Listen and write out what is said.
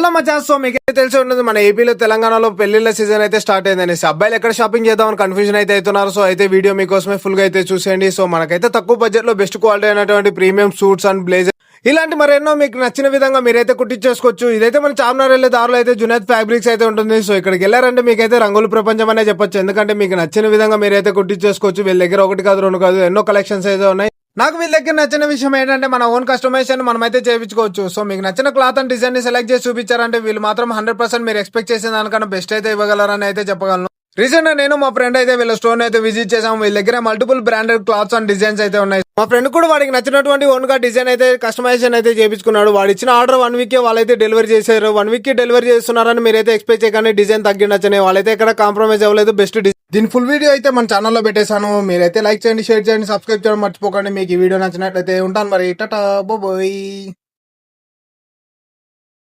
Hello మచాస్, so మీకైతే తెలిసి ఉంటుంది మన ఏపీలో తెలంగాణలో పెళ్లిళ్ళ సీజన్ అయితే స్టార్ట్ అయిందనేసి అబ్బాయిలు ఎక్కడ షాపింగ్ చేద్దామని కన్ఫ్యూజన్ అయితే అవుతున్నారు. సో అయితే వీడియో మీకోసమే ఫుల్ గా అయితే చూసేయండి. సో మనకైతే తక్కువ బడ్జెట్ లో బెస్ట్ క్వాలిటీ అయినటువంటి ప్రీమియం సూట్స్ అండ్ బ్లేజర్ ఇలాంటి మరెన్నో మీకు నచ్చిన విధంగా మీరైతే కుట్టించేసుకోవచ్చు. ఇదైతే మన చార్మినార్ వెళ్ళే దారిలో అయితే జునైద్ ఫ్యాబ్రిక్స్ అయితే ఉంటుంది. సో ఇక్కడికి వెళ్ళారంటే మీకైతే రంగుల ప్రపంచం అనే చెప్పొచ్చు. ఎందుకంటే మీకు నచ్చిన విధంగా మీరైతే కుట్టించేసుకోవచ్చు. వీళ్ళ దగ్గర ఒకటి కాదు రెండు కాదు ఎన్నో కలెక్షన్స్ అయితే ఉన్నాయి. నాకు వీళ్ళ దగ్గర నచ్చిన విషయం ఏంటంటే మన ఓన్ కస్టమైజేషన్ మనమైతే చేయించుకోవచ్చు. సో మీకు నచ్చిన క్లాత్ అండ్ డిజైన్ ని సెలెక్ట్ చేసి చూపించారంటే వీళ్ళు మాత్రం 100% మీరు ఎక్స్పెక్ట్ చేసిన దానికన్నా బెస్ట్ అయితే ఇవ్వగలరని అయితే చెప్పగలను. రీసెంట్ గా నేను మా ఫ్రెండ్ అయితే వీళ్ళ స్టోర్ అయితే విజిట్ చేసాము. వీళ్ళ దగ్గర multiple branded clothes and designs అయితే ఉన్నాయి. మా ఫ్రెండ్ కూడా వాడికి నచ్చినటువంటి ఓన్ గా డిజైన్ అయితే కస్టమైజేషన్ అయితే చేయించుకున్నాడు. వాడు ఇచ్చిన ఆర్డర్ 1 వీక్ వాళ్ళైతే డెలివరీ చేశారు. 1 వీక్ కి డెలివరీ చేస్తున్నారని మీరైతే ఎక్స్పెక్ట్ చేయకండి. డిజైన్ తగ్గిండొచ్చని వాళ్ళైతే ఎక్కడ కాంప్రమైజ్ అవ్వలేదు. బెస్ట్ దీని ఫుల్ వీడియో అయితే మన ఛానల్లో పెట్టేశాను. మీరైతే లైక్ చేయండి, షేర్ చేయండి, సబ్స్క్రైబ్ చేయడం మర్చిపోకండి. మీకు ఈ వీడియో నచ్చినట్లయితే ఉంటాను మరి. టాటా బాయ్.